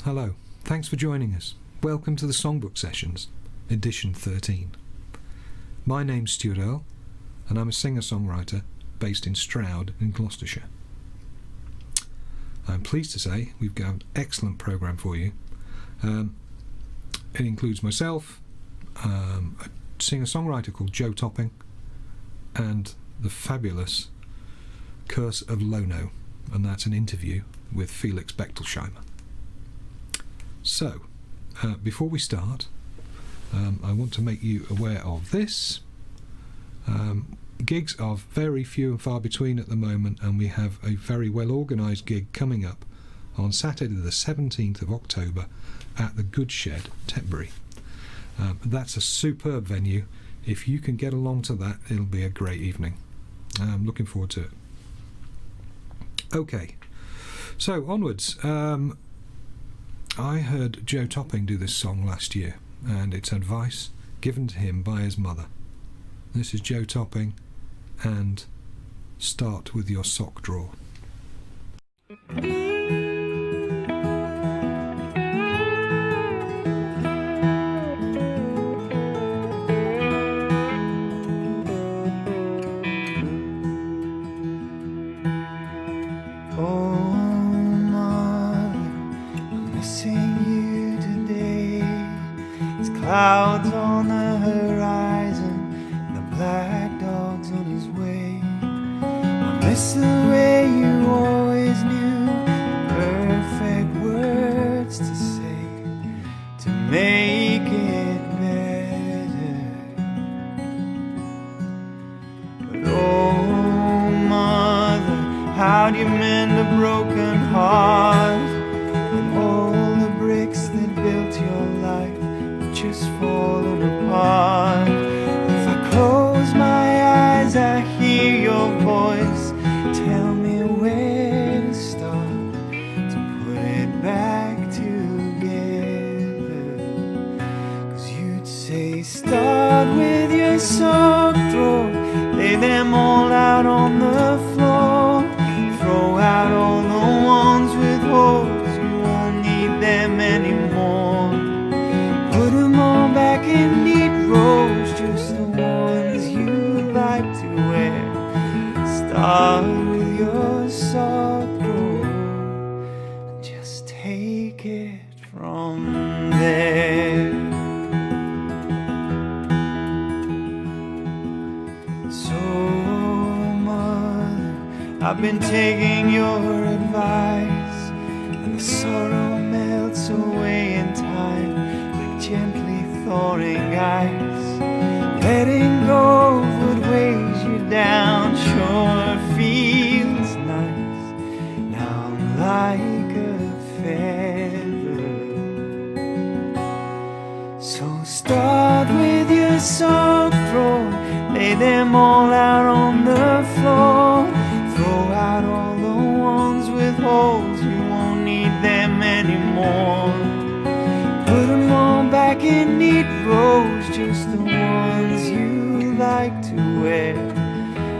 Hello, thanks for joining us. Welcome to the Songbook Sessions, edition 13. My name's Stuart Earl, and I'm a singer-songwriter based in Stroud in Gloucestershire. I'm pleased to say we've got an excellent programme for you. It includes myself, a singer-songwriter called Joe Topping, and the fabulous Curse of Lono, and that's an interview with Felix Bechtolsheimer. So, before we start, I want to make you aware of this. Gigs are very few and far between at the moment, and we have a very well organised gig coming up on Saturday the 17th of October at the Good Shed, Tetbury. That's a superb venue. If you can get along to that, it'll be a great evening. I'm looking forward to it. Okay, so onwards. I heard Joe Topping do this song last year, and it's advice given to him by his mother. This is Joe Topping, and Start With Your Sock Drawer. Clouds on the horizon, the black dog's on his way. I miss the way you always knew the perfect words to say to make it better. But oh mother, how do you mend a broken heart? With all the bricks that built your life just falling apart. If I close my eyes, I hear your voice tell me where to start to put it back together. 'Cause you'd say start with your sock drawer, lay them all out on the floor, throw out all the ones with holes, you won't need them anymore. Put them all back in neat rows, just the ones you like to wear. Start with your sock drawer, just take it from there. So mother, I've been taking your advice, and the sorrow melts away in time, gently thawing ice. Letting go of what weighs you down sure feels nice. Now I'm like a feather. So start with your sock drawer, lay them all out on the floor, throw out all the ones with holes, you won't need them anymore. Put them all back in neat rows, just the ones you like to wear.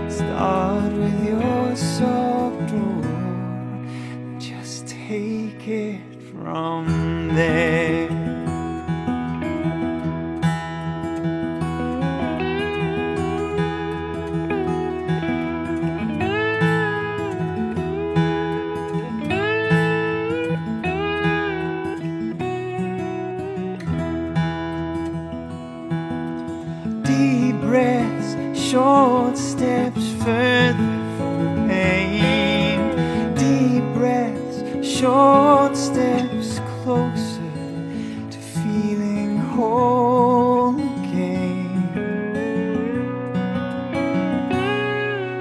Start with your sock drawer, just take it from there. Deep breaths, short steps further from the pain. Deep breaths, short steps closer to feeling whole again.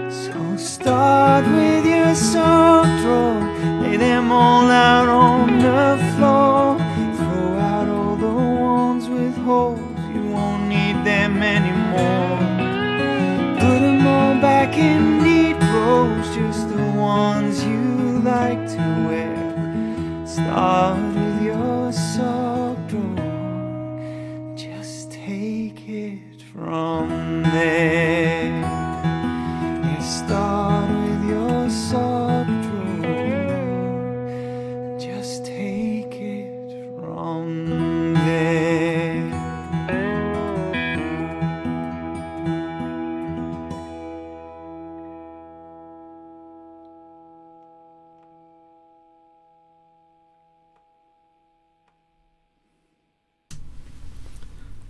So start with your sock drawer, lay them all out on the floor, throw out all the ones with holes, you won't need them anymore. Put them all back in neat rows, just the ones you like to wear. Start with your sock drawer, just take it from there. You start with your sock drawer, just take it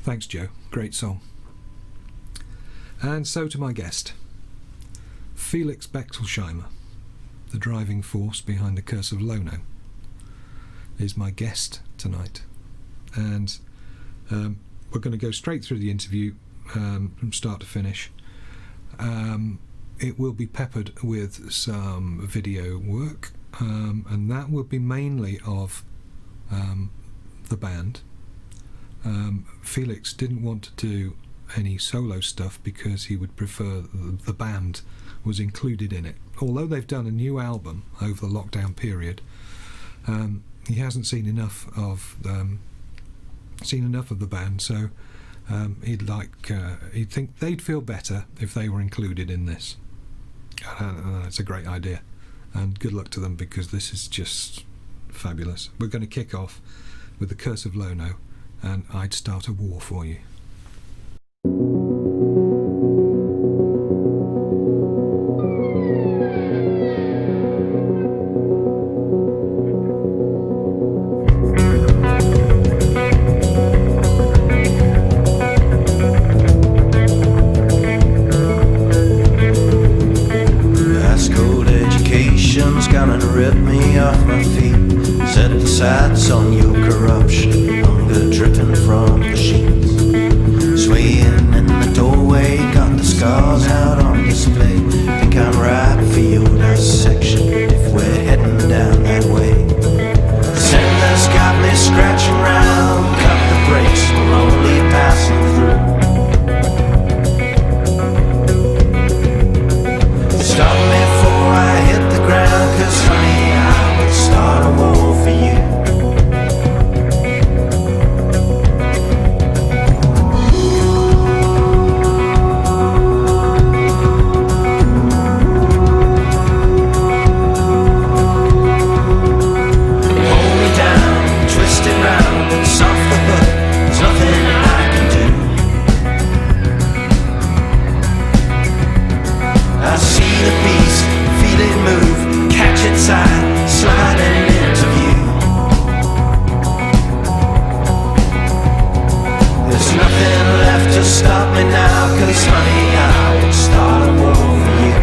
Thanks, Joe. Great song. And so to my guest, Felix Bechtolsheimer, the driving force behind The Curse of Lono, is my guest tonight. And we're going to go straight through the interview from start to finish. It will be peppered with some video work, and that will be mainly of the band. Felix didn't want to do any solo stuff because he would prefer the band was included in it. Although they've done a new album over the lockdown period, he hasn't seen enough of the band, so he'd think they'd feel better if they were included in this. It's a great idea, and good luck to them, because this is just fabulous. We're going to kick off with The Curse of Lono and I'd Start a War for You. Gonna rip me off my feet. Set the sights on your corruption. Hunger dripping from the sheets. Swaying in the doorway, got the scars out on display. Think I'm right for your dissection if we're heading down that way. The sender's got me scratching round. Cut the brakes, we're only passing through. Stop me before I hit the ground, 'cause honey, I would start a war for you. Hold me down, twist it round, it's off the hook, there's nothing I can do. I see the beast, feel it move, catch its eye, sliding into view. There's nothing left to stop me now, 'cause honey, I will start a war for you.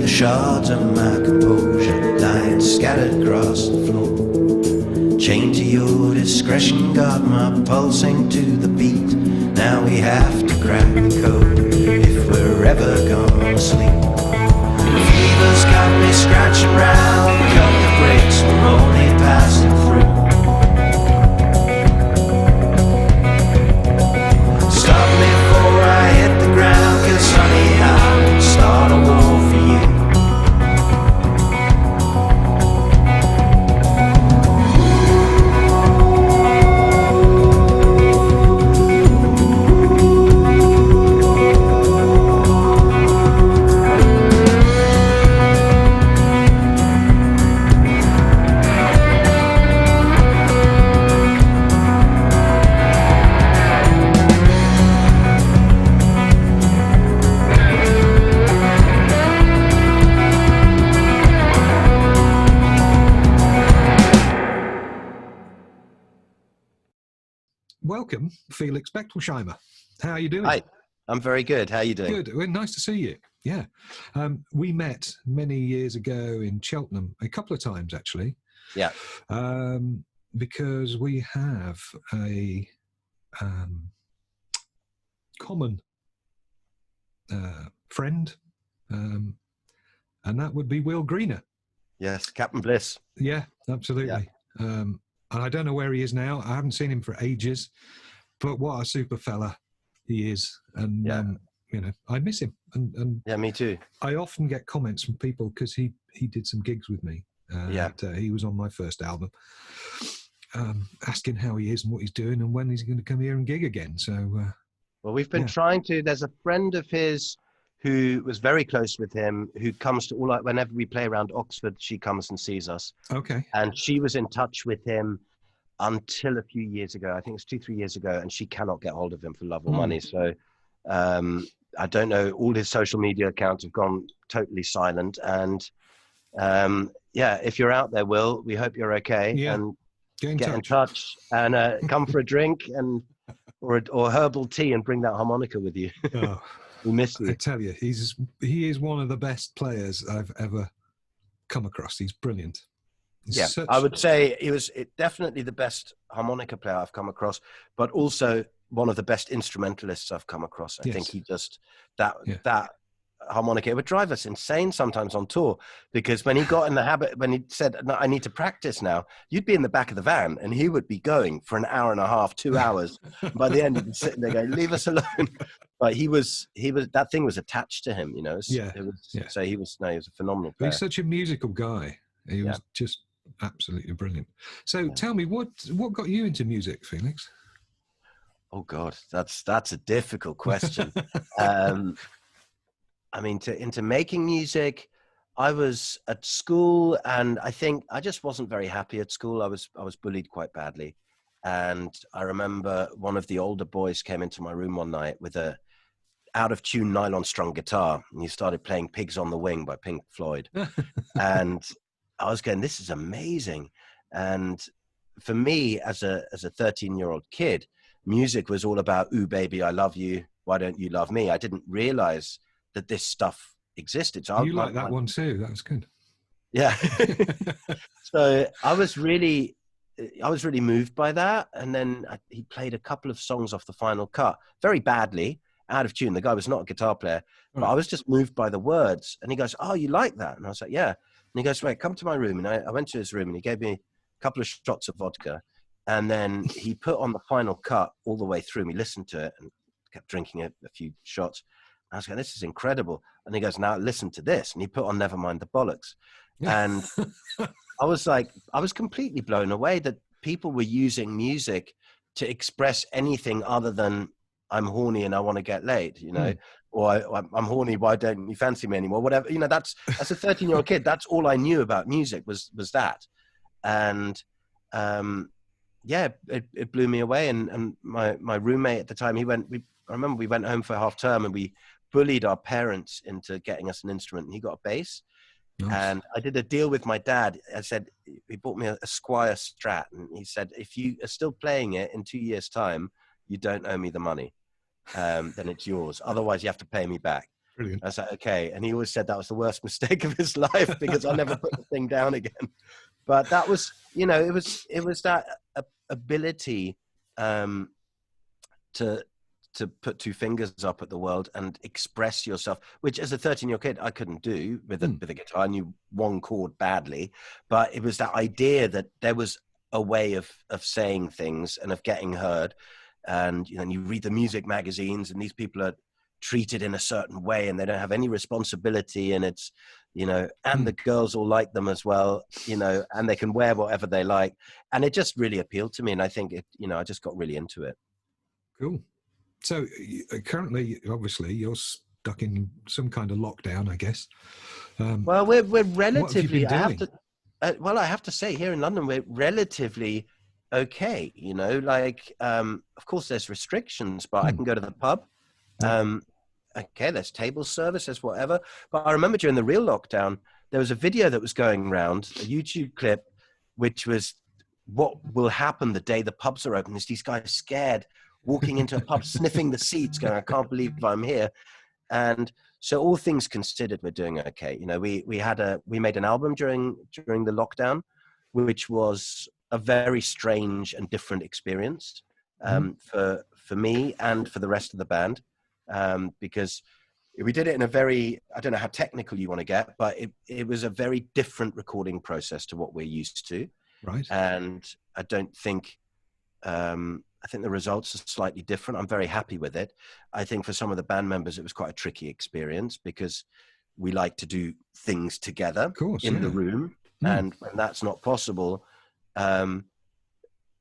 Shards of my composure lying scattered across the floor. Chained to your discretion, got my pulsing to the beat. Now we have to crack the code if we're ever gonna sleep. Fever's got me scratching round. Cut the brakes, we're only passing through. Stop me before I hit the ground, 'cause honey, I'll start a war for you. Welcome, Felix Bechtolsheimer. How are you doing? Hi, I'm very good. How are you doing? Good. Well, nice to see you. Yeah. We met many years ago in Cheltenham, a couple of times actually. Yeah. Because we have a common friend, and that would be Will Greener. Yes, Captain Bliss. Yeah, absolutely. Yeah. And I don't know where he is now. I haven't seen him for ages, but what a super fella he is. And, you know, I miss him. And yeah, me too. I often get comments from people because he did some gigs with me. He was on my first album, asking how he is and what he's doing and when he's going to come here and gig again. So Well, we've been Yeah. trying to. There's a friend of his who was very close with him, who comes to whenever we play around Oxford, she comes and sees us. Okay. And she was in touch with him until a few years ago. I think it's 2-3 years ago, and she cannot get hold of him for love or money. So I don't know. All his social media accounts have gone totally silent. And if you're out there, Will, we hope you're okay. Yeah. And Get in touch and come for a drink and or herbal tea and bring that harmonica with you. Oh, We miss I you. tell you, he is one of the best players I've ever come across. He's brilliant. He's I would say he was definitely the best harmonica player I've come across, but also one of the best instrumentalists I've come across. I think he just that harmonica, it would drive us insane sometimes on tour, because when he got in the habit, when he said, "No, I need to practice now," you'd be in the back of the van and he would be going for an hour and a half, 2 hours. By the end, you'd be sitting there going, "Leave us alone." But he was that thing was attached to him, you know. So he was a phenomenal player. He's such a musical guy. He was just absolutely brilliant. So tell me, what got you into music, Felix? Oh God, that's a difficult question. I mean, into making music, I was at school, and I think I just wasn't very happy at school. I was bullied quite badly, and I remember one of the older boys came into my room one night with a out of tune nylon strung guitar, and he started playing "Pigs on the Wing" by Pink Floyd, and I was going, "This is amazing." And for me, as a 13-year-old kid, music was all about, "Ooh, baby, I love you. Why don't you love me?" I didn't realize that this stuff existed. So you like that one too? That was good. Yeah. So I was really moved by that. And then he played a couple of songs off the final cut very badly, out of tune. The guy was not a guitar player, but I was just moved by the words. And he goes, "Oh, you like that?" And I was like, "Yeah." And he goes, "Wait, come to my room." And I went to his room, and he gave me a couple of shots of vodka. And then he put on the final cut all the way through. We listened to it and kept drinking a few shots. I was going, "This is incredible." And he goes, "Now listen to this." And he put on "Never Mind the Bollocks." And I was completely blown away that people were using music to express anything other than "I'm horny and I want to get laid," you know, or I'm horny, why don't you fancy me anymore? Whatever, you know, that's as a 13-year-old kid, that's all I knew about music was that. And it blew me away. And my roommate at the time, I remember we went home for half term, and we bullied our parents into getting us an instrument, and he got a bass. Nice. And I did a deal with my dad. I said, he bought me a Squire Strat, and he said, "If you are still playing it in 2 years' time, you don't owe me the money. Then it's yours. Otherwise, you have to pay me back." Brilliant. I was like, "Okay." And he always said that was the worst mistake of his life, because I never put the thing down again. But that was, you know, it was that ability to put two fingers up at the world and express yourself, which as a 13-year-old kid I couldn't do with a guitar. I knew one chord badly, but it was that idea that there was a way of saying things and of getting heard. And you know, and you read the music magazines, and these people are treated in a certain way, and they don't have any responsibility, and it's, you know, and the girls all like them as well, you know, and they can wear whatever they like, and it just really appealed to me. And I think I just got really into it. Cool. So currently, obviously, you're stuck in some kind of lockdown, I guess. Well, we're relatively. What have you been doing? I have to say, here in London, we're relatively okay. You know, like of course there's restrictions, but I can go to the pub. Okay, there's table service, there's whatever. But I remember during the real lockdown, there was a video that was going around, a YouTube clip, which was what will happen the day the pubs are open. There's these guys scared, walking into a pub, sniffing the seats, going, "I can't believe I'm here." And so all things considered, we're doing okay. You know, we made an album during the lockdown, which was a very strange and different experience for me and for the rest of the band, because we did it in a very, I don't know how technical you want to get, but it was a very different recording process to what we're used to. Right. And I don't think, I think the results are slightly different. I'm very happy with it. I think for some of the band members, it was quite a tricky experience, because we like to do things together, of course, in the room. And when that's not possible,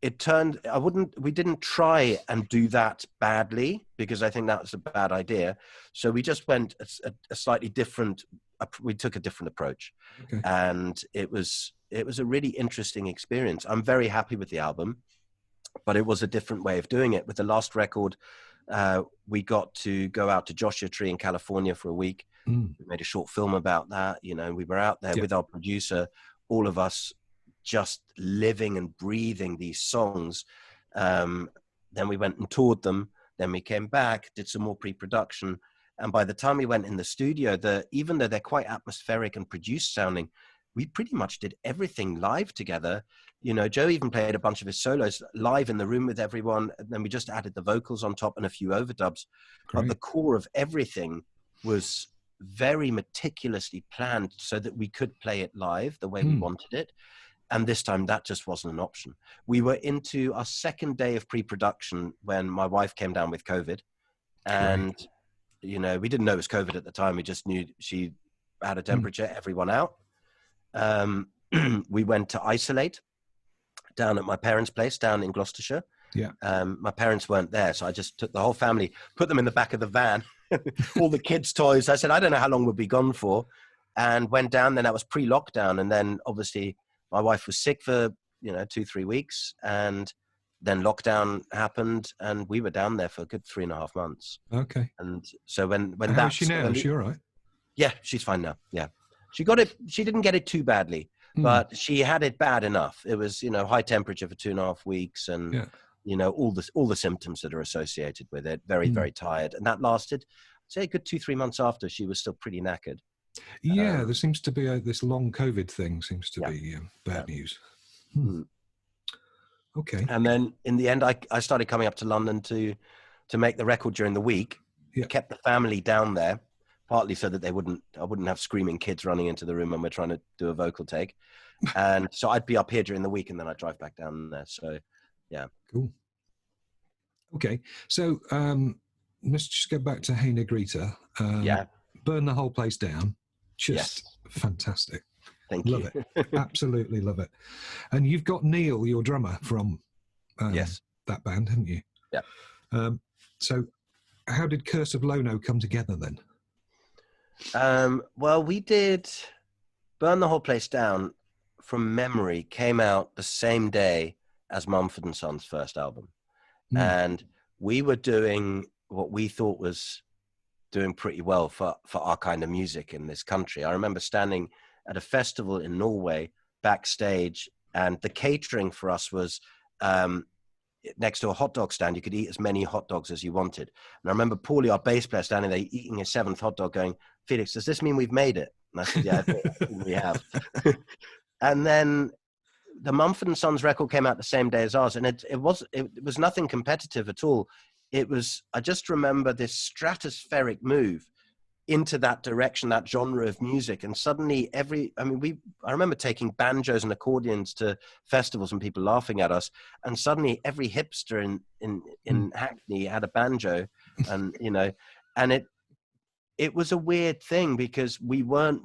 we didn't try and do that badly, because I think that was a bad idea. So we just went a slightly different, we took a different approach. Okay. And it was a really interesting experience. I'm very happy with the album, but it was a different way of doing it. With the last record, we got to go out to Joshua Tree in California for a week. We made a short film about that. You know, we were out there with our producer, all of us just living and breathing these songs. Then we went and toured them. Then we came back, did some more pre-production. And by the time we went in the studio, even though they're quite atmospheric and produced sounding, we pretty much did everything live together. You know, Joe even played a bunch of his solos live in the room with everyone. And then we just added the vocals on top and a few overdubs. Great. But the core of everything was very meticulously planned so that we could play it live the way we wanted it. And this time that just wasn't an option. We were into our second day of pre-production when my wife came down with COVID. And, you know, we didn't know it was COVID at the time. We just knew she had a temperature, everyone out. We went to isolate down at my parents' place down in Gloucestershire. Yeah. My parents weren't there. So I just took the whole family, put them in the back of the van, all the kids' toys. I said, I don't know how long we'll be gone for. And went down. Then that was pre-lockdown. And then obviously my wife was sick for, 2-3 weeks. And then lockdown happened and we were down there for a good 3.5 months. Okay. And so when how is she now? Is she all right? Yeah, she's fine now. Yeah. She got it. She didn't get it too badly, but she had it bad enough. It was, high temperature for 2.5 weeks and, all the symptoms that are associated with it. Very, very tired. And that lasted, say, a good 2-3 months after. She was still pretty knackered. Yeah, there seems to be this long COVID thing seems to be bad news. Okay. And then in the end, I started coming up to London to make the record during the week. Yeah. Kept the family down there, partly so that I wouldn't have screaming kids running into the room when we're trying to do a vocal take. And so I'd be up here during the week and then I'd drive back down there. So, yeah. Cool. Okay. So let's just go back to Hey Negrita. Burn the Whole Place Down. Just fantastic. Thank you. Love it. Absolutely love it. And you've got Neil, your drummer, from that band, haven't you? Yeah. So how did Curse of Lono come together then? Well, we did Burn the Whole Place Down, from memory, came out the same day as Mumford & Sons' first album. And we were doing what we thought was doing pretty well for our kind of music in this country. I remember standing at a festival in Norway backstage, and the catering for us was next to a hot dog stand. You could eat as many hot dogs as you wanted. And I remember Paulie, our bass player, standing there eating his 7th hot dog going, Felix, does this mean we've made it? And I said, yeah, I think we have. And then the Mumford & Sons record came out the same day as ours. And it was nothing competitive at all. I just remember this stratospheric move into that direction, that genre of music. And suddenly I remember taking banjos and accordions to festivals and people laughing at us. And suddenly every hipster in Hackney had a banjo and, and it was a weird thing because we weren't,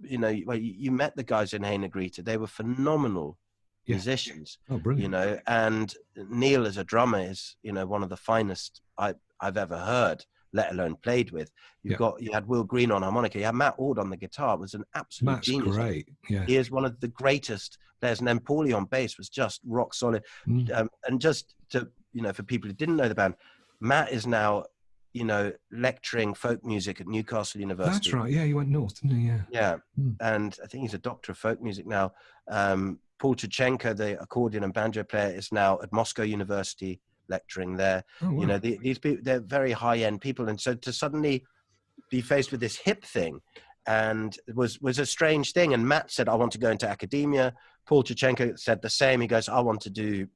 you met the guys in Hey Negrita. They were phenomenal musicians. Oh, brilliant. And Neil as a drummer is, one of the finest I've ever heard, let alone played with. You had Will Green on harmonica. You had Matt Ord on the guitar. It was an absolute genius. Great. Yeah. He is one of the greatest players. And then Paulie on bass was just rock solid. And just to, for people who didn't know the band, Matt is now, lecturing folk music at Newcastle University. That's right. Yeah, he went north, didn't he? Yeah. Yeah. And I think he's a doctor of folk music now. Paul Chichenko, the accordion and banjo player, is now at Moscow University lecturing there. Oh, wow. These people, they're very high-end people. And so to suddenly be faced with this hip thing and it was a strange thing. And Matt said, I want to go into academia. Paul Chichenko said the same. He goes, I want to do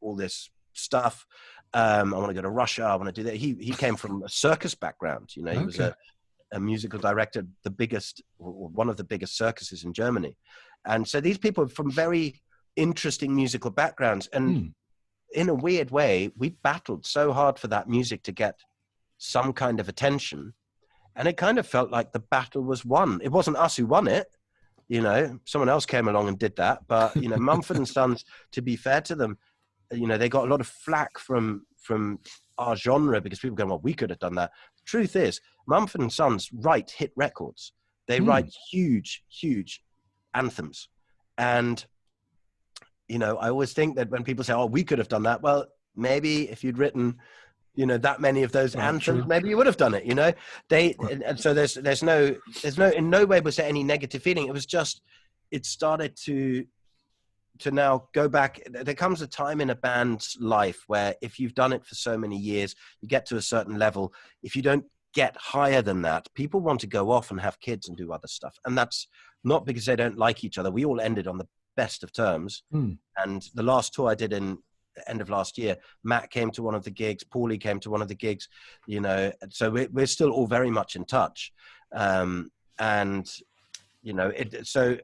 all this stuff. I want to go to Russia. I want to do that. He came from a circus background. He was a musical director, one of the biggest circuses in Germany. And so these people are from very interesting musical backgrounds. And in a weird way, we battled so hard for that music to get some kind of attention. And it kind of felt like the battle was won. It wasn't us who won it. Someone else came along and did that. But, Mumford & Sons, to be fair to them, you know, they got a lot of flack from our genre because people go, well, we could have done that. The truth is, Mumford and Sons write hit records. They write huge anthems. And, you know, I always think that when people say, oh, we could have done that, well, maybe if you'd written, you know, that many of those anthems, maybe you would have done it, you know. And so there's no in no way was there any negative feeling. It was just, it started to now go back. There comes a time in a band's life where if you've done it for so many years, you get to a certain level. If you don't get higher than that, people want to go off and have kids and do other stuff. And that's not because they don't like each other. We all ended on the best of terms. And the last tour I did in end of last year, Matt came to one of the gigs, Paulie came to one of the gigs, you know, so we're still all very much in touch. And, you know, so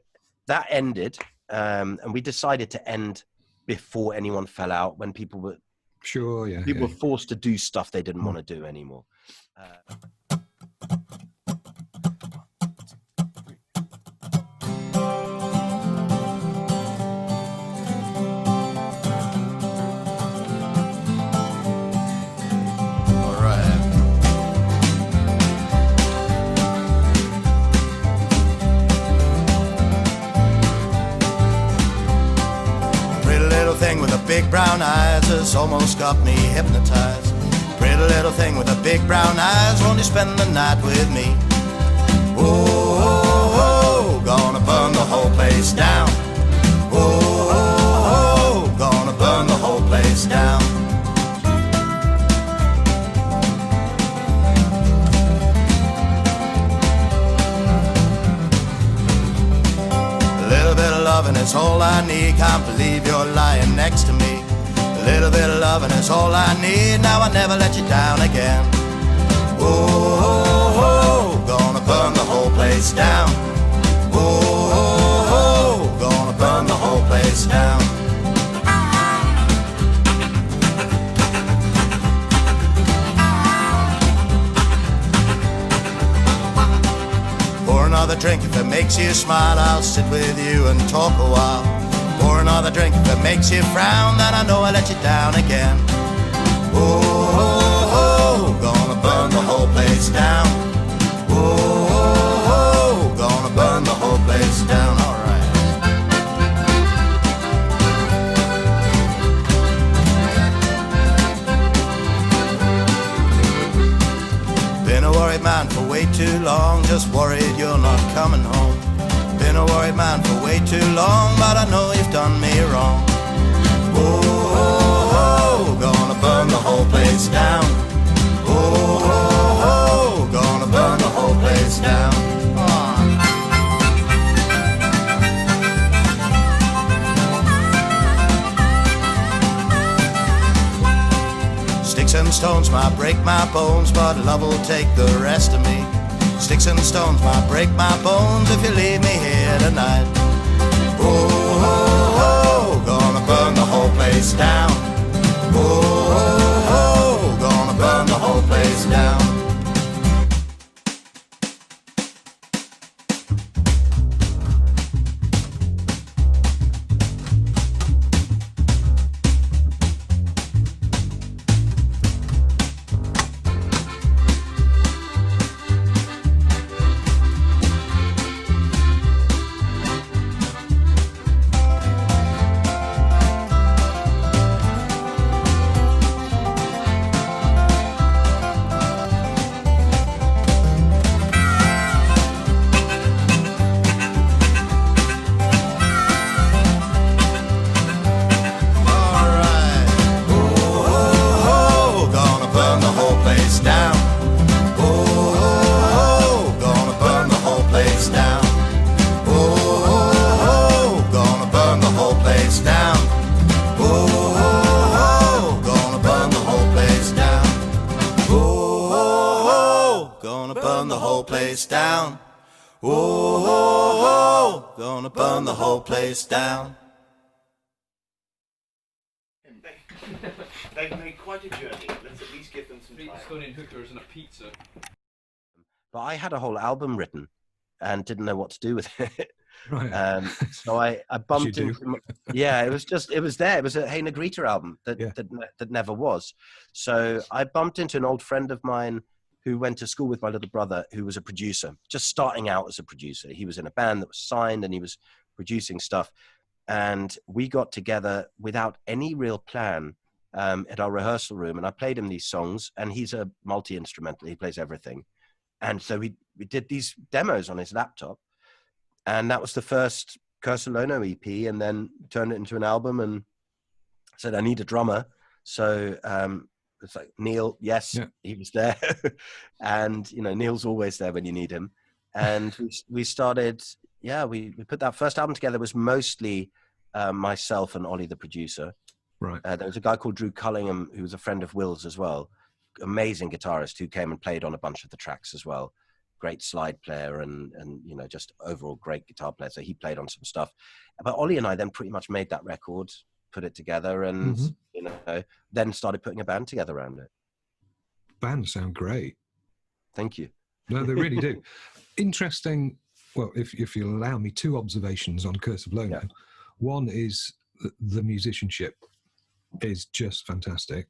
that ended, and we decided to end before anyone fell out, when people were were forced to do stuff they didn't want to do anymore. With the big brown eyes has almost got me hypnotized. Pretty little thing with the big brown eyes, won't you spend the night with me? Oh, oh, oh, gonna burn the whole place down. Oh, oh, oh, gonna burn the whole place down. And it's all I need, can't believe you're lying next to me. A little bit of love and it's all I need, now I never let you down again. Oh, oh, oh, gonna burn the whole place down. Oh, oh, oh, gonna burn the whole place down. Pour another drink if it makes you smile, I'll sit with you and talk a while. Pour another drink if it makes you frown, then I know I let you down again. Oh, oh, oh, gonna burn the whole place down. Oh, oh, oh, gonna burn the whole place down, alright. Been a worried man for way too long, just worried you're not coming home. Been a worried man for way too long, but I know you've done me wrong. Oh, oh, oh, gonna burn the whole place down. Oh, oh, oh, gonna burn the whole place down. Sticks and stones might break my bones, but love will take the rest of me. Sticks and stones might break my bones if you leave me here tonight. Oh, oh, oh, gonna burn the whole place down. Oh, oh, oh, gonna burn the whole place down. Down. They've made quite a journey. Let's at least give them some time. Stone hookers and a pizza. But I had a whole album written, and didn't know what to do with it. Right. So I bumped into, yeah, it was there. It was a Hey Negrita album that never was. So I bumped into an old friend of mine who went to school with my little brother, who was a producer, just starting out as a producer. He was in a band that was signed and he was producing stuff. And we got together without any real plan at our rehearsal room. And I played him these songs, and he's a multi-instrumental. He plays everything. And so we did these demos on his laptop. And that was the first Curse of Lono EP, and then turned it into an album and said, I need a drummer. So it's like, Neil, yes, he was there. And, you know, Neil's always there when you need him. And we started, we put that first album together. It was mostly myself and Ollie, the producer. Right. There was a guy called Drew Cullingham, who was a friend of Will's as well. Amazing guitarist who came and played on a bunch of the tracks as well. Great slide player and you know, just overall great guitar player. So he played on some stuff. But Ollie and I then pretty much made that record, put it together, and you know, then started putting a band together around it. Bands sound great. Thank you. No, they really do. Interesting. Well, if you'll allow me, two observations on Curse of Lono. One is the musicianship is just fantastic,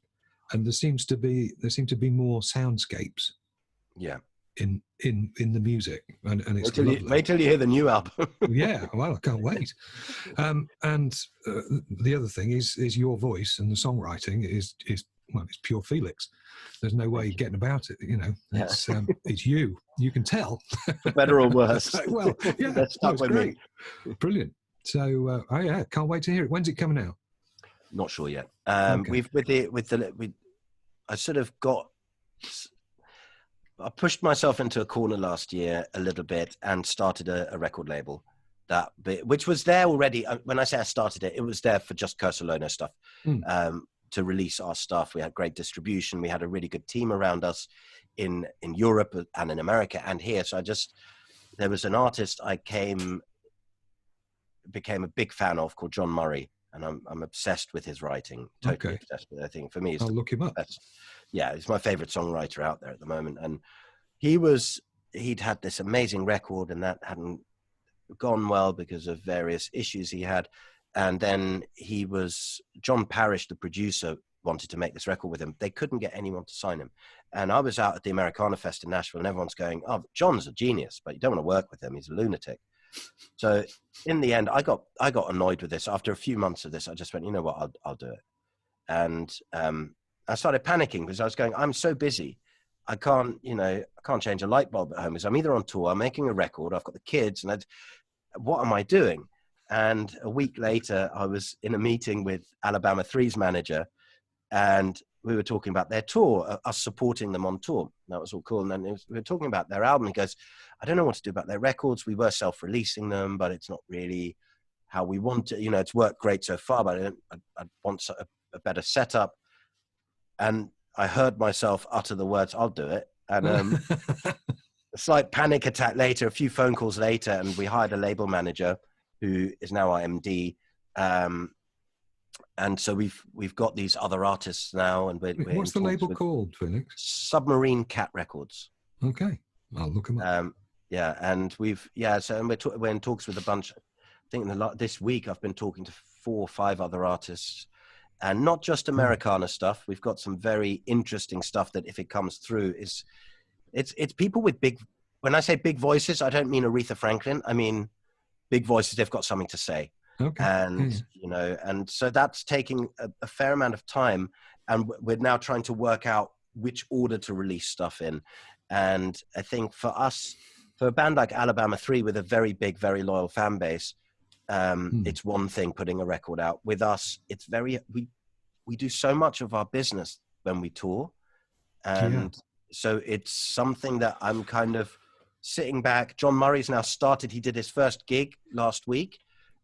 and there seem to be more soundscapes. Yeah. In the music, and it's wait till you hear the new album. Yeah, well, I can't wait. And the other thing is your voice, and the songwriting is it's pure Felix. There's no way getting about it. You know, it's you. You can tell. For better or worse. Well, yeah, that's great. Brilliant. So, can't wait to hear it. When's it coming out? Not sure yet. Okay. I sort of got. I pushed myself into a corner last year a little bit and started a record label which was there already. When I say I started it, it was there for just Curse of Lono stuff, to release our stuff. We had great distribution. We had a really good team around us in Europe and in America and here. So there was an artist I became a big fan of called John Murray. And I'm obsessed with his writing. Totally obsessed with it. I think for me, I'll look him up. Yeah, he's my favorite songwriter out there at the moment. And he'd had this amazing record, and that hadn't gone well because of various issues he had. And then John Parrish, the producer, wanted to make this record with him. They couldn't get anyone to sign him. And I was out at the Americana Fest in Nashville, and everyone's going, "Oh, John's a genius, but you don't want to work with him. He's a lunatic." So in the end, I got annoyed with this. After a few months of this, I just went, you know what, I'll do it. And I started panicking because I was going, I'm so busy. I can't change a light bulb at home because I'm either on tour, I'm making a record, I've got the kids, and what am I doing? And a week later, I was in a meeting with Alabama 3's manager, and we were talking about their tour, us supporting them on tour. That was all cool. And then we were talking about their album. He goes, I don't know what to do about their records. We were self-releasing them, but it's not really how we want it. You know, it's worked great so far, but I want a better setup. And I heard myself utter the words, I'll do it. And a slight panic attack later, a few phone calls later, and we hired a label manager who is now our MD. And so we've got these other artists now, and what's the label called, Felix? Submarine Cat Records. Okay, I'll look them up. And we're in talks with a bunch. I think this week I've been talking to 4 or 5 other artists, and not just Americana stuff. We've got some very interesting stuff that, if it comes through, it's people with big. When I say big voices, I don't mean Aretha Franklin. I mean big voices. They've got something to say. Okay. And you know, and so that's taking a fair amount of time, and we're now trying to work out which order to release stuff in. And I think for us, for a band like Alabama 3 with a very big, very loyal fan base, it's one thing putting a record out. With us, it's we do so much of our business when we tour, and so it's something that I'm kind of sitting back. John Murray's now started. He did his first gig last week.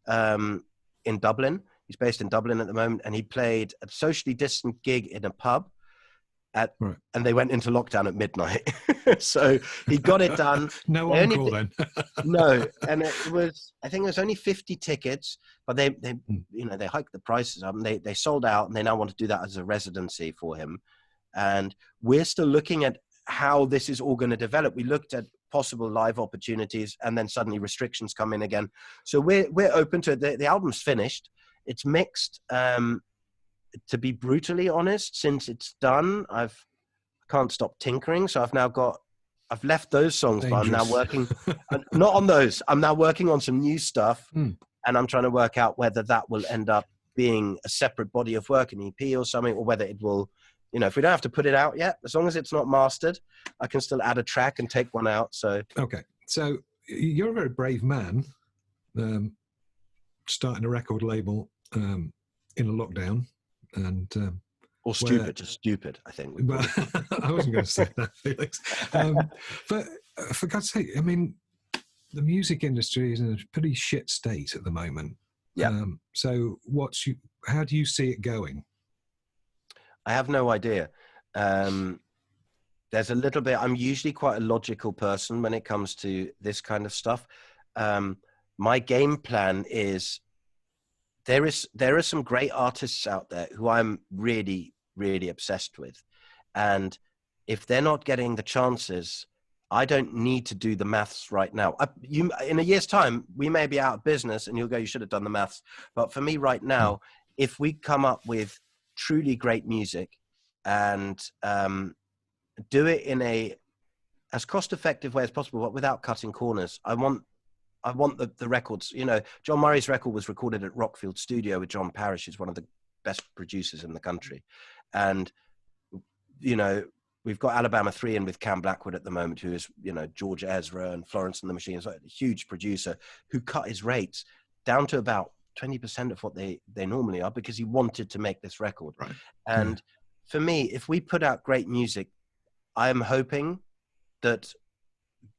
In Dublin. He's based in Dublin at the moment, and he played a socially distant gig in a pub and they went into lockdown at midnight. So he got it done. No encore then. No. And I think it was only 50 tickets, but they hiked the prices up, and they sold out, and they now want to do that as a residency for him. And we're still looking at how this is all going to develop. We looked at possible live opportunities, and then suddenly restrictions come in again. So we're open to it. The album's finished. It's mixed. To be brutally honest, since it's done, I can't stop tinkering. So I've left those songs, Dangerous. but I'm now working not on those. I'm now working on some new stuff, and I'm trying to work out whether that will end up being a separate body of work, an EP or something, or whether it will, if we don't have to put it out yet, as long as it's not mastered, I can still add a track and take one out. So okay, so you're a very brave man, starting a record label in a lockdown, and or stupid, just stupid, I think. But I wasn't going to say that, Felix. But for God's sake, I mean, the music industry is in a pretty shit state at the moment. Yeah. So how do you see it going? I have no idea. There's a little bit, I'm usually quite a logical person when it comes to this kind of stuff. My game plan is, there are some great artists out there who I'm really, really obsessed with. And if they're not getting the chances, I don't need to do the maths right now. In a year's time, we may be out of business and you'll go, you should have done the maths. But for me right now, if we come up with truly great music and do it in as cost-effective way as possible, but without cutting corners, I want the records. John Murray's record was recorded at Rockfield Studio with John Parrish, who's one of the best producers in the country. And, we've got Alabama 3 in with Cam Blackwood at the moment, who is, George Ezra and Florence and the Machine, so a huge producer who cut his rates down to about 20% of what they normally are, because he wanted to make this record. Right. And for me, if we put out great music, I am hoping that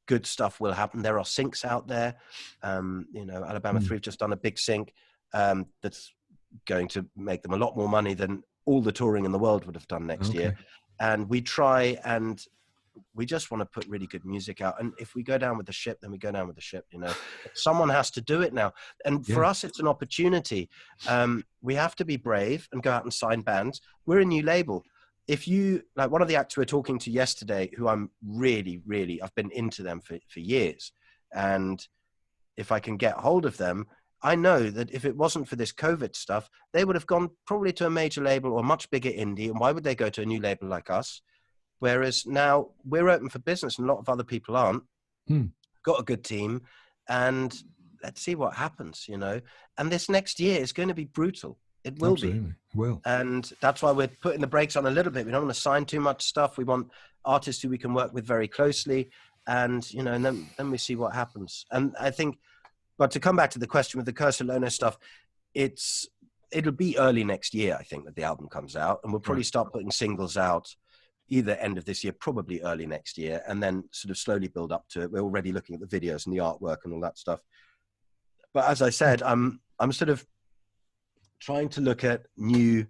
good stuff will happen. There are syncs out there. Alabama 3 have just done a big sync that's going to make them a lot more money than all the touring in the world would have done next year. And we try, and we just want to put really good music out. And if we go down with the ship, then we go down with the ship. Someone has to do it now. And for us, it's an opportunity. We have to be brave and go out and sign bands. We're a new label. If you, like one of the acts we were talking to yesterday, who I'm really, really, I've been into them for years. And if I can get hold of them, I know that if it wasn't for this COVID stuff, they would have gone probably to a major label or much bigger indie. And why would they go to a new label like us? Whereas now we're open for business and a lot of other people aren't. Got a good team, and let's see what happens, And this next year is going to be brutal. It will be. Will. And that's why we're putting the brakes on a little bit. We don't want to sign too much stuff. We want artists who we can work with very closely, and and then we see what happens. And I think, but to come back to the question with the Curse of Lono stuff, it'll be early next year, I think, that the album comes out, and we'll probably start putting singles out either end of this year, probably early next year, and then sort of slowly build up to it. We're already looking at the videos and the artwork and all that stuff. But as I said, I'm sort of trying to look at new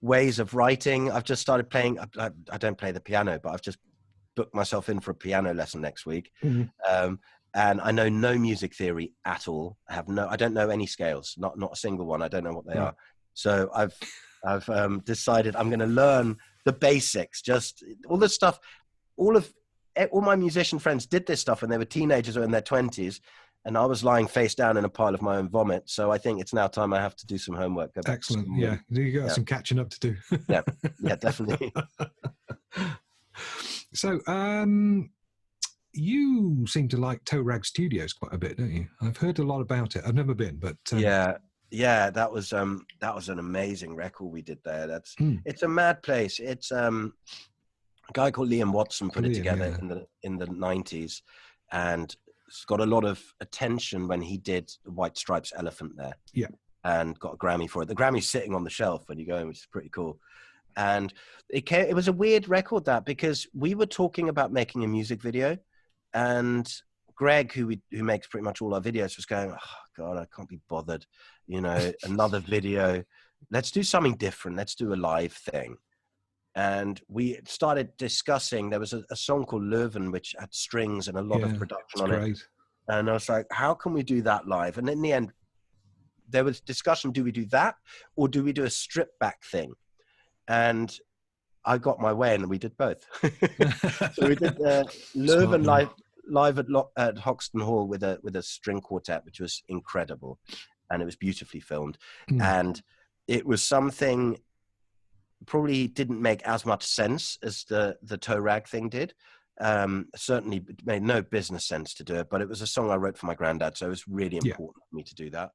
ways of writing. I've just started playing. I don't play the piano, but I've just booked myself in for a piano lesson next week. And I know no music theory at all. I don't know any scales, not a single one. I don't know what they are. So I've decided I'm going to learn the basics, just all this stuff. All my musician friends did this stuff when they were teenagers or in their 20s. And I was lying face down in a pile of my own vomit. So I think it's now time I have to do some homework. Excellent. Yeah. You got some catching up to do. Yeah, definitely. So, you seem to like Toe Rag Studios quite a bit, don't you? I've heard a lot about it. I've never been, but yeah, that was an amazing record we did there. It's a mad place. It's a guy called Liam Watson put it together in the 90s, and it's got a lot of attention when he did the White Stripes Elephant there. Yeah, and got a Grammy for it. The Grammy's sitting on the shelf when you go in, which is pretty cool. And it was a weird record, because we were talking about making a music video. And Greg, who makes pretty much all our videos, was going, oh, God, I can't be bothered. Another video. Let's do something different. Let's do a live thing. And we started discussing, there was a song called Leuven, which had strings and a lot of production on it. And I was like, how can we do that live? And in the end, there was discussion, do we do that? Or do we do a strip back thing? And I got my way, and we did both. So we did Leuven live at Hoxton Hall with a string quartet, which was incredible, and it was beautifully filmed. And it was something probably didn't make as much sense as the toe rag thing did. Certainly it made no business sense to do it, but it was a song I wrote for my granddad, so it was really important for me to do that.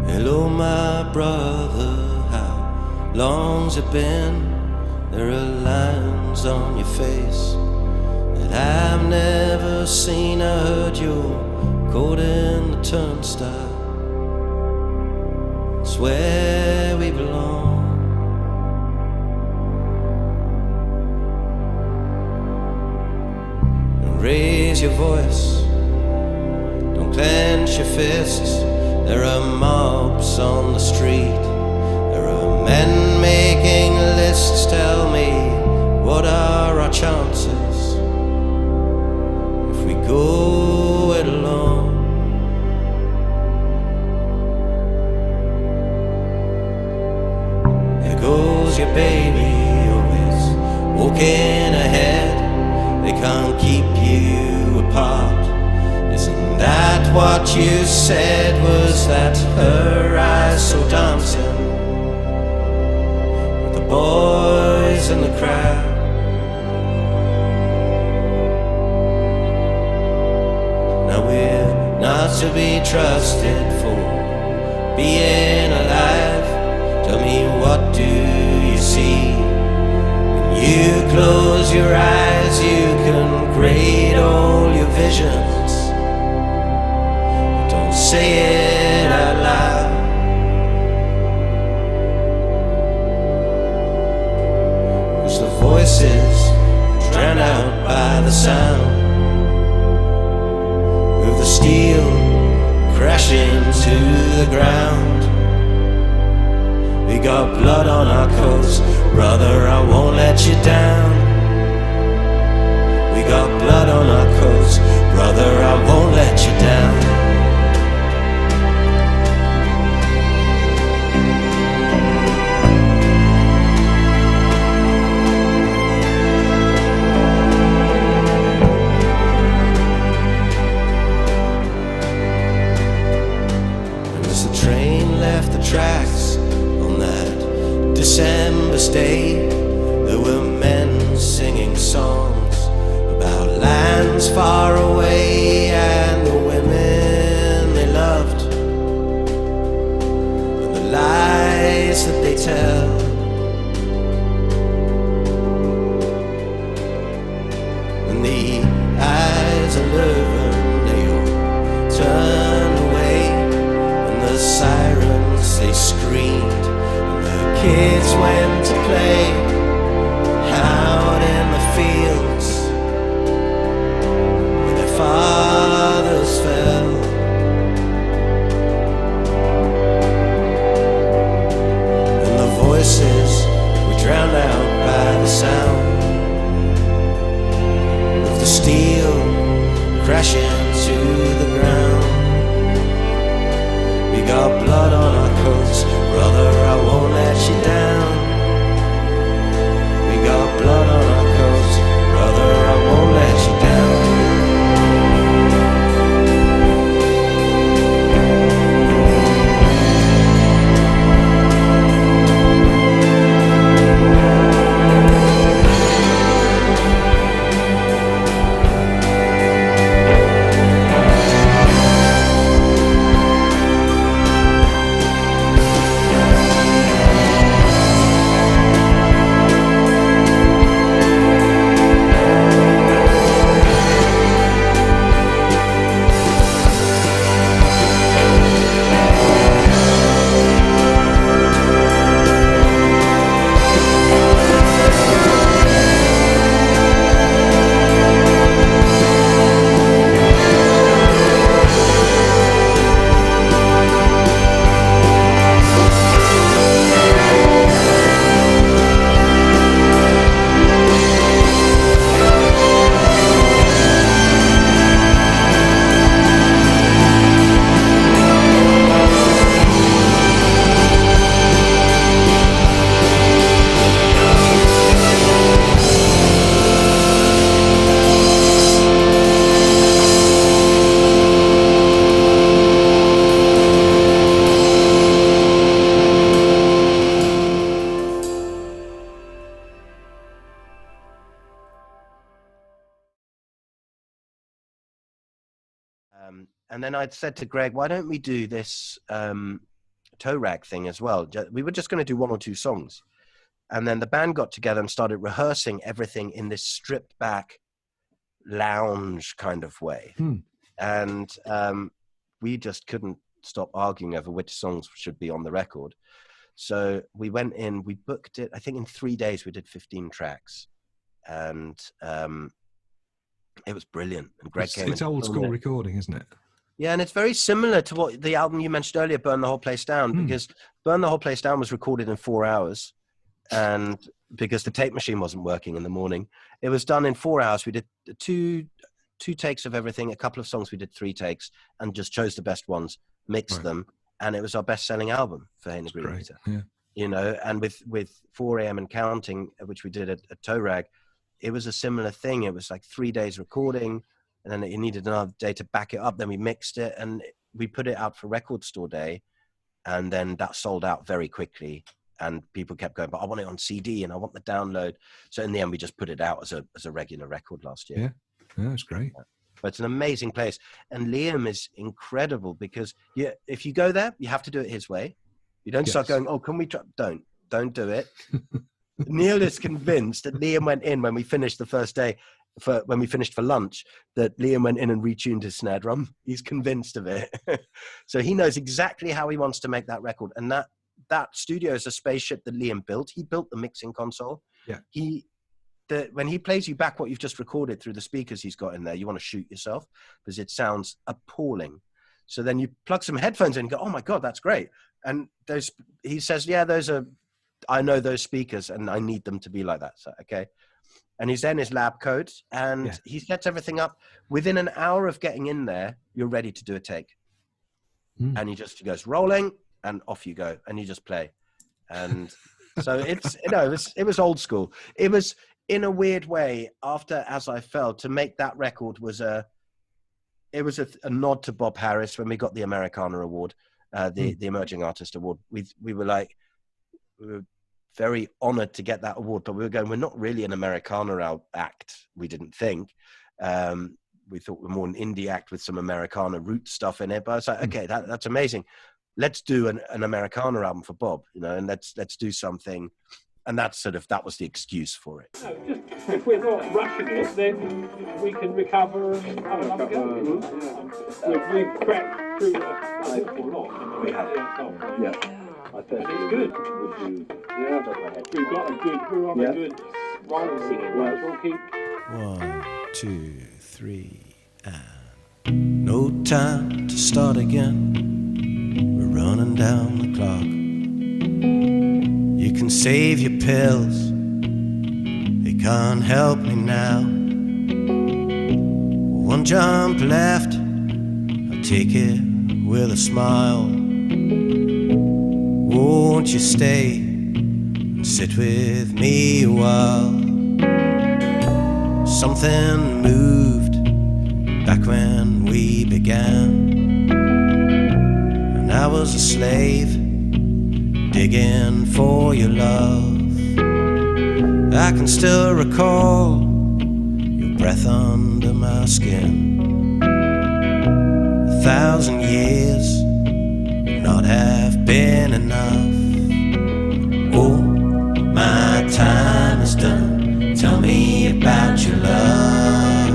Hello, my brother, how long's it been? There are lines on your face that I've never seen. I heard you're caught in the turnstile. It's where we belong. Don't raise your voice, don't clench your fists. There are mobs on the street, there are men making lists. Tell me, what are our chances if we go it alone? There goes your baby, always walking ahead. They can't keep you apart. Isn't that what you said? Was that her eyes so dancing with the boys in the crowd? Now we're not to be trusted for being alive. Tell me, what do you see? When you close your eyes, you can grade all your visions. Say it out loud. 'Cause the voices drown out by the sound of the steel crashing to the ground. We got blood on our coats, brother, I won't let you down. We got blood on our coats, brother, I won't let you down. Tracks on that December's day, there were men singing songs about lands far away and the women they loved and the lies that they tell. And the eyes are living, they all turn away, and the sirens they screamed, and the kids went to play out in the fields where their fathers fell. And the voices were drowned out by the sound of the steel crashing to the ground. We got blood on our coats, brother, I won't let you down. We got blood on our coats, brother, I won't let you down. And then I'd said to Greg, why don't we do this toe rag thing as well? We were just going to do 1 or 2 songs. And then the band got together and started rehearsing everything in this stripped back lounge kind of way. And we just couldn't stop arguing over which songs should be on the record. So we went in, we booked it. I think in 3 days we did 15 tracks. And it was brilliant. And Greg came. It's old school recording, isn't it? Yeah, and it's very similar to what the album you mentioned earlier, Burn the Whole Place Down, because Burn the Whole Place Down was recorded in 4 hours. And because the tape machine wasn't working in the morning, it was done in 4 hours. We did two takes of everything, a couple of songs we did 3 takes, and just chose the best ones, mixed them, and it was our best-selling album for Hey Negrita. Yeah. You know, and with 4 a.m. and counting, which we did at Toe Rag, it was a similar thing. It was like 3 days recording, and then you needed another day to back it up. Then we mixed it, and we put it out for Record Store Day, and then that sold out very quickly. And people kept going, but I want it on CD and I want the download. So in the end, we just put it out as a regular record last year. Yeah, that's great. But it's an amazing place. And Liam is incredible because if you go there, you have to do it his way. You don't start going, oh, can we try? Don't do it. Neil is convinced that Liam went in when we finished the first day, when we finished for lunch, that Liam went in and retuned his snare drum. He's convinced of it. So he knows exactly how he wants to make that record. And that studio is a spaceship that Liam built. He built the mixing console. Yeah. When he plays you back what you've just recorded through the speakers he's got in there, you want to shoot yourself because it sounds appalling. So then you plug some headphones in and go, oh my God, that's great. And he says, yeah, I know those speakers and I need them to be like that. So, okay. And he's in his lab coats and he sets everything up. Within an hour of getting in there, you're ready to do a take. And he goes rolling and off you go. And you just play. And so it was old school. It was, in a weird way, after As I Fell, to make that record was a nod to Bob Harris when we got the Americana Award, the Emerging Artist Award. We were very honored to get that award, but we were going, we're not really an Americana act, we didn't think. We thought we were more an indie act with some Americana root stuff in it, but I was like, okay, that's amazing. Let's do an Americana album for Bob, and let's do something. And that was the excuse for it. No, just if we're not rushing it, then we can recover and have another go. We've cracked through an awful lot. We have. Yeah. I think it's good. We're on a good roll singing. We'll keep. 1, 2, 3, and no time to start again. We're running down the clock. You can save your pills, it can't help me now. One jump left, I'll take it with a smile. Won't you stay and sit with me a while? Something moved back when we began, and I was a slave digging for your love. I can still recall your breath under my skin. 1,000 years would not have been enough. Oh, my time is done. Tell me about your love.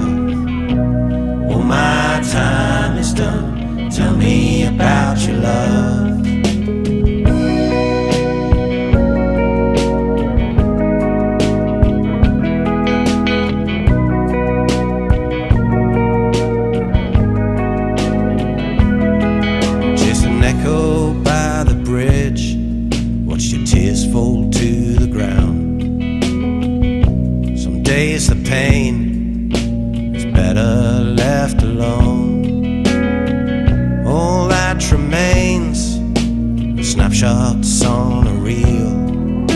Oh, my time is done. Tell me about your love. The pain is better left alone. All that remains are snapshots on a reel,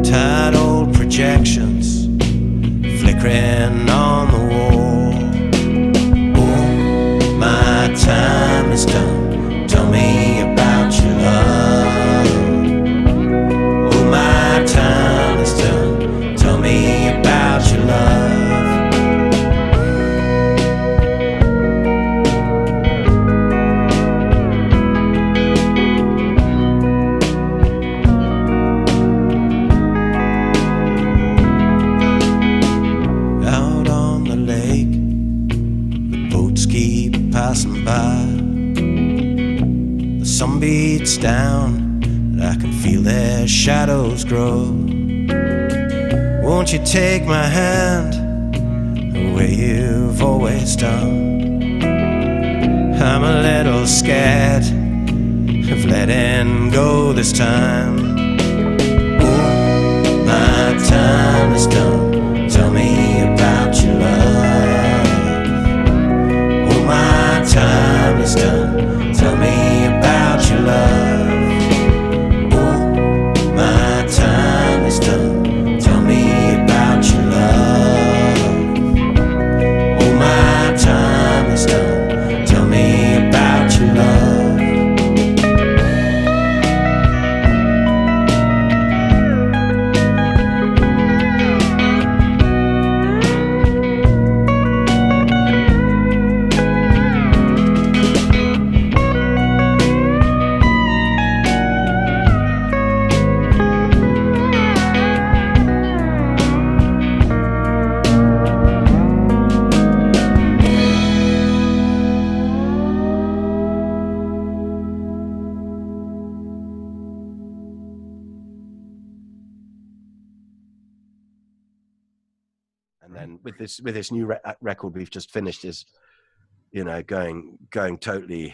tired old projections flickering on the wall. Oh, my time is done. Tell me about your love. Oh, my time is done. Tell me about your love. streets down, and I can feel their shadows grow. Won't you take my hand the way you've always done? I'm a little scared of letting go this time. Oh, my time is done. Tell me about your love. Oh, my time is done. Tell me about your love. Oh, my time is done. Tell me about your love. Oh, my time is done. Tell me about your love. And then with this new record we've just finished is, you know, going totally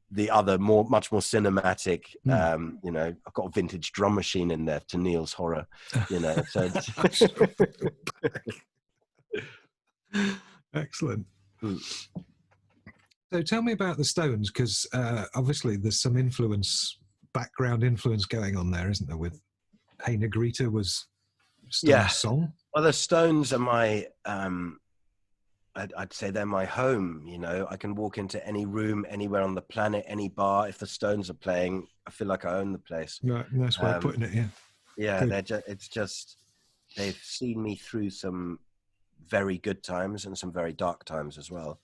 the other much more cinematic. You know, I've got a vintage drum machine in there to Neil's horror. You know, so it's Excellent. So tell me about the Stones, because obviously there's some background influence going on there, isn't there? With Hey Negrita was Stones' song. Well, the Stones are my, I'd say they're my home. You know, I can walk into any room, anywhere on the planet, any bar. If the Stones are playing, I feel like I own the place. Right, nice way of putting it. Yeah, Good. it's just they've seen me through some very good times and some very dark times as well.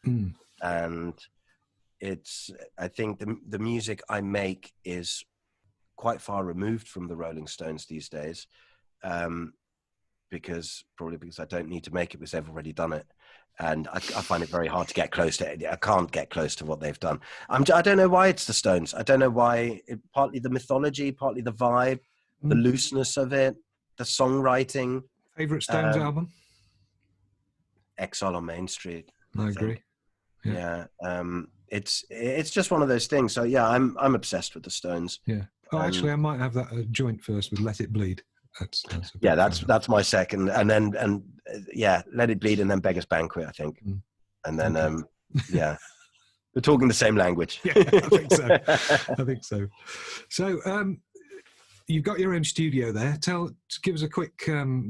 And I think the music I make is quite far removed from the Rolling Stones these days. Because I don't need to make it because they've already done it, and I find it very hard to get close to it. I can't get close to what they've done. I don't know why it's the Stones. I don't know why. Partly the mythology, partly the vibe, the looseness of it, the songwriting. Favorite Stones album? Exile on Main Street. I agree. Yeah. It's just one of those things. So yeah, I'm obsessed with the Stones. Yeah. Oh, actually, I might have that joint first with Let It Bleed. That's my second, and then Let It Bleed, and then Beggar's Banquet, I think, and then we're talking the same language. Yeah, I think so. So you've got your own studio there. Give us a quick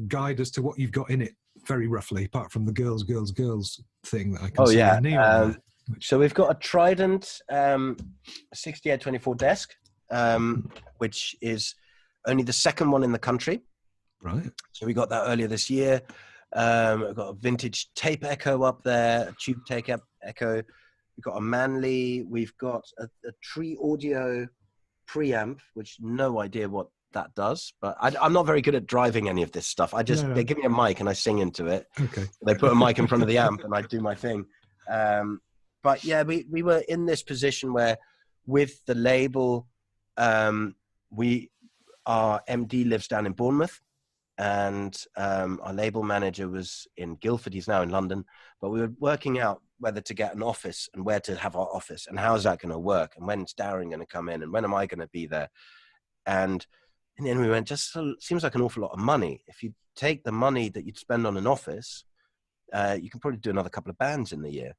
guide as to what you've got in it, very roughly, apart from the girls thing that I can see. Neon so we've got a Trident 6824 desk, which is only the second one in the country. Right. So we got that earlier this year. We've got a vintage tape echo up there, a tube tape echo. We've got a Manley. We've got a Tree Audio preamp, which no idea what that does. But I'm not very good at driving any of this stuff. They give me a mic and I sing into it. Okay. They put a mic in front of the amp and I do my thing. But yeah, we were in this position where with the label, our MD lives down in Bournemouth, and our label manager was in Guildford. He's now in London, but we were working out whether to get an office and where to have our office and how is that going to work and when's Darren going to come in and when am I going to be there. And then we went, seems like an awful lot of money. If you take the money that you'd spend on an office, you can probably do another couple of bands in the year.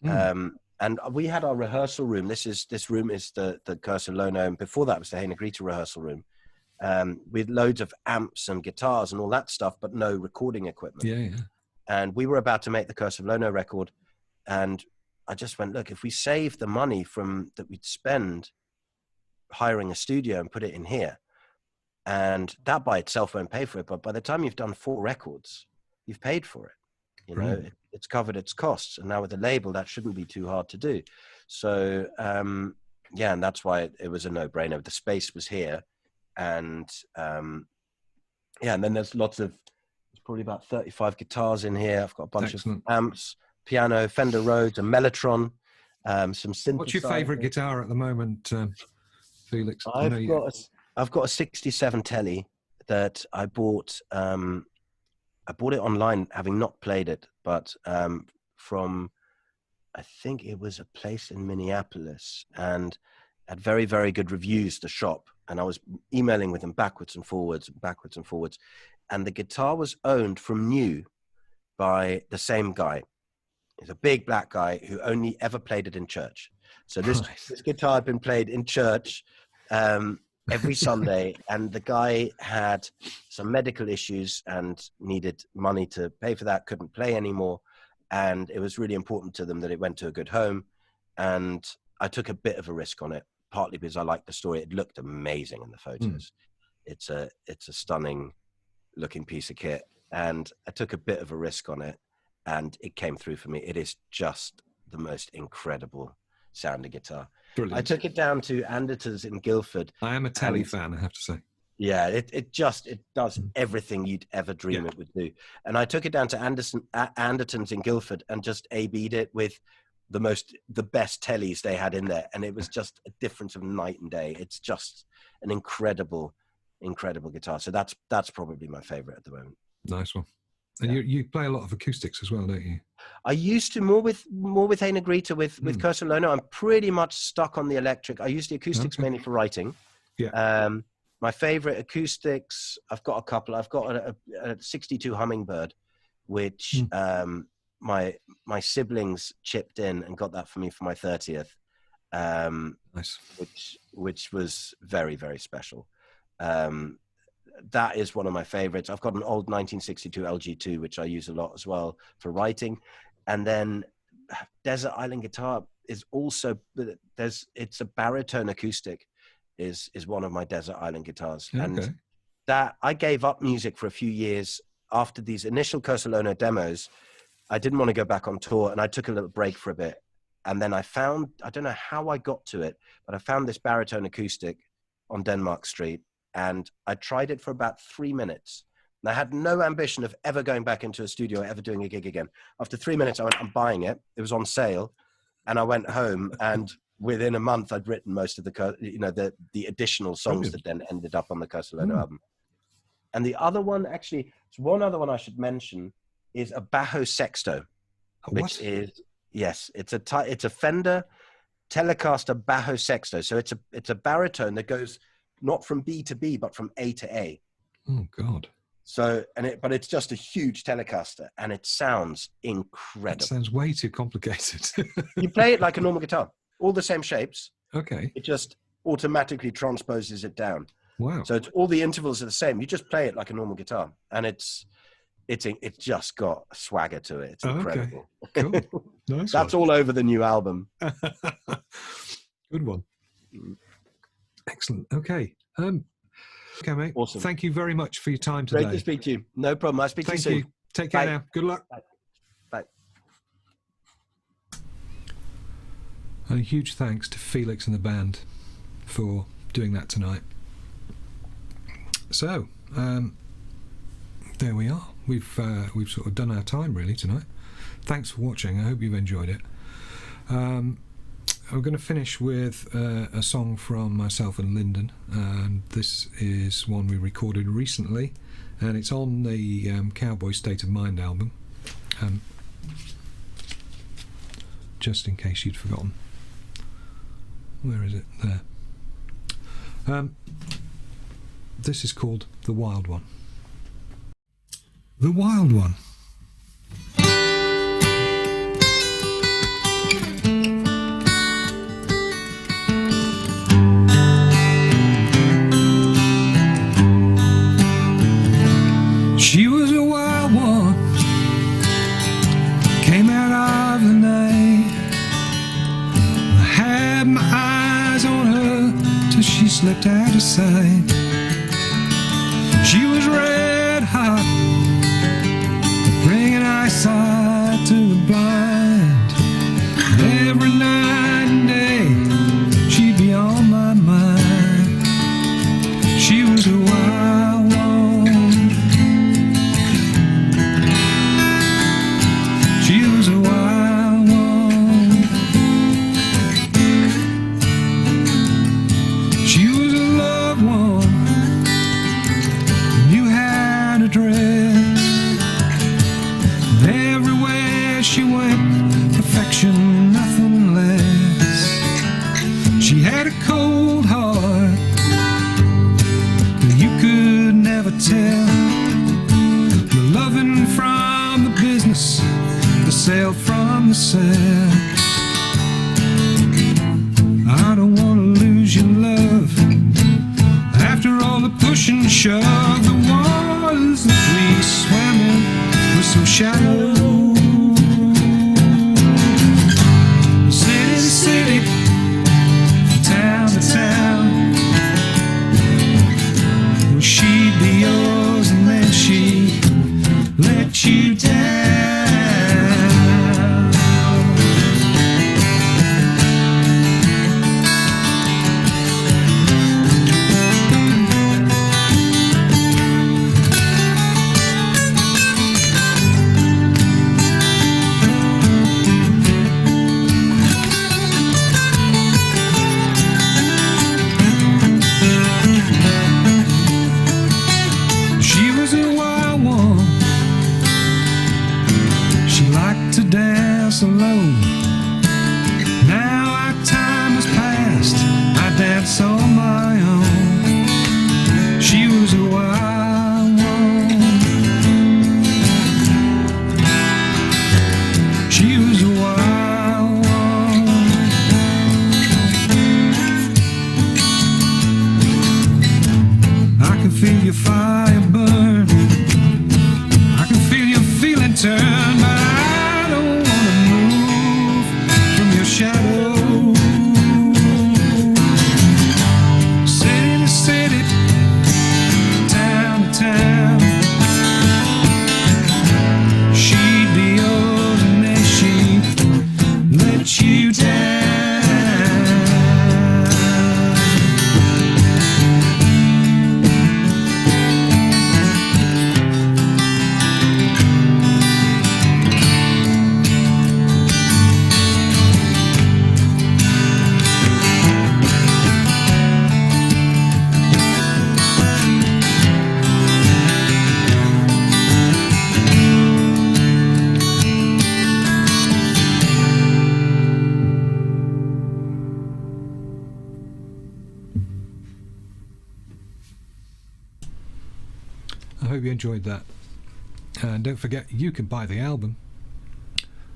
And we had our rehearsal room. This room is the Curse of Lono, and before that was the Hey Negrita rehearsal room. With loads of amps and guitars and all that stuff, but no recording equipment. Yeah. And we were about to make the Curse of Lono record, and I just went, look, if we save the money that we'd spend hiring a studio and put it in here, and that by itself won't pay for it, but by the time you've done 4 records, you've paid for it. You know, it's covered its costs, and now with the label, that shouldn't be too hard to do. So and that's why it was a no-brainer. The space was here. And and then there's probably about 35 guitars in here. I've got a bunch of amps, piano, Fender Rhodes, a Mellotron, some synthesizers. What's your favorite guitar at the moment, Felix? I know I've got a 67 telly that I bought. I bought it online, having not played it, but from, I think it was a place in Minneapolis, and had very, very good reviews, the shop. And I was emailing with them backwards and forwards. And the guitar was owned from new by the same guy. He's a big black guy who only ever played it in church. So this guitar had been played in church every Sunday, and the guy had some medical issues and needed money to pay for that, couldn't play anymore. And it was really important to them that it went to a good home. And I took a bit of a risk on it, partly because I liked the story. It looked amazing in the photos. It's a stunning looking piece of kit. And I took a bit of a risk on it, and it came through for me. It is just the most incredible sounding guitar. Brilliant. I took it down to Anderton's in Guildford. I am a telly fan, I have to say. Yeah, it does everything you'd ever dream it would do. And I took it down to Anderton's in Guildford and just A-B'd it with the best tellies they had in there. And it was just a difference of night and day. It's just an incredible guitar. So that's probably my favorite at the moment. Nice one. And you play a lot of acoustics as well, don't you? I used to more with Negrita with Cursor Lono. I'm pretty much stuck on the electric. I use the acoustics mainly for writing. Yeah. My favorite acoustics, I've got a couple. I've got a 62 Hummingbird, which my siblings chipped in and got that for me for my 30th. Nice. Which was very, very special. That is one of my favorites. I've got an old 1962 LG2, which I use a lot as well for writing. And then Desert Island Guitar is also, it's a baritone acoustic is one of my Desert Island guitars. Okay. And that I gave up music for a few years after these initial Cursor Lono demos. I didn't want to go back on tour, and I took a little break for a bit. And then I found, I don't know how I got to it, but I found this baritone acoustic on Denmark Street. And I tried it for about 3 minutes. And I had no ambition of ever going back into a studio or ever doing a gig again. After 3 minutes, I went, I'm buying it. It was on sale. And I went home, and within a month, I'd written most of the additional songs that then ended up on the Cursor Lono album. And the other one, actually, one other one I should mention is a Bajo Sexto, which is, yes, it's a Fender Telecaster Bajo Sexto. So it's a baritone that goes not from B to B, but from A to A. Oh God. So, but it's just a huge Telecaster, and it sounds incredible. It sounds way too complicated. You play it like a normal guitar, all the same shapes. Okay. It just automatically transposes it down. Wow. So all the intervals are the same. You just play it like a normal guitar, and it's just got a swagger to it. It's incredible. Okay. Cool. Nice. That's all over the new album. Good one. Excellent. Okay. Okay, mate. Awesome. Thank you very much for your time today. Great to speak to you. No problem. I'll speak to you soon. Thank you. Take care Bye. now. Good luck. Bye. And a huge thanks to Felix and the band for doing that tonight. So, there we are. We've sort of done our time really tonight. Thanks for watching. I hope you've enjoyed it. I'm going to finish with a song from myself and Lyndon, and this is one we recorded recently, and it's on the Cowboy State of Mind album, just in case you'd forgotten. Where is it? There. This is called The Wild One. The Wild One. She was a wild one, came out of the night. I had my eyes on her till she slipped out of sight. She was red hot, bringing eyesight to the blind. And every night and day, she'd be on my mind. She was a wild one. She was a wild one. She After all the push and shove, the waters that we swam in were so shallow. City to city, town to town, well, she'd be yours and then she'd let you down. Alone. Now our time has passed, I dance on my own. She was a wild one. She was a wild one. I can feel your fire burn, I can feel your feeling turn, but I don't shadow. City to city, town to town, she'd be yours and then she'd let you down. I hope you enjoyed that, and don't forget you can buy the album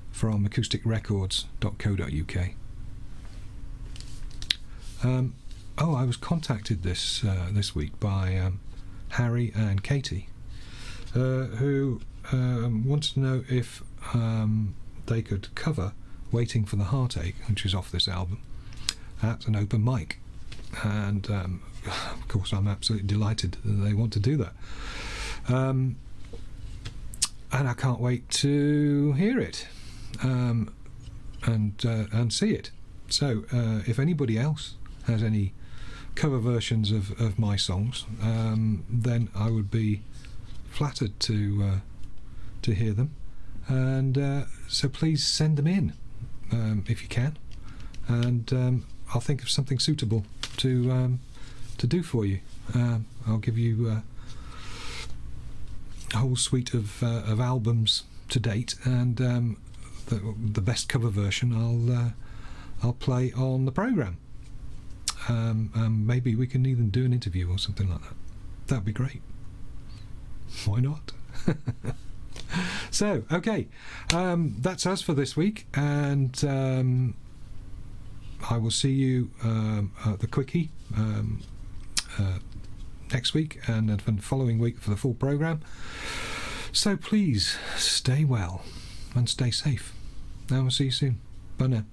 from acousticrecords.co.uk. I was contacted this week by Harry and Katie, who wanted to know if they could cover Waiting for the Heartache, which is off this album, at an open mic, and of course I'm absolutely delighted that they want to do that. And I can't wait to hear it and see it. So if anybody else has any cover versions of my songs, then I would be flattered to hear them. And so please send them in if you can, and I'll think of something suitable to do for you. I'll give you a whole suite of albums to date, and the best cover version I'll play on the programme. Maybe we can even do an interview or something like that. That'd be great. Why not? So, okay, that's us for this week, and I will see you at the Quickie next week, and the following week for the full programme. So please stay well and stay safe. And we'll see you soon. Bye now.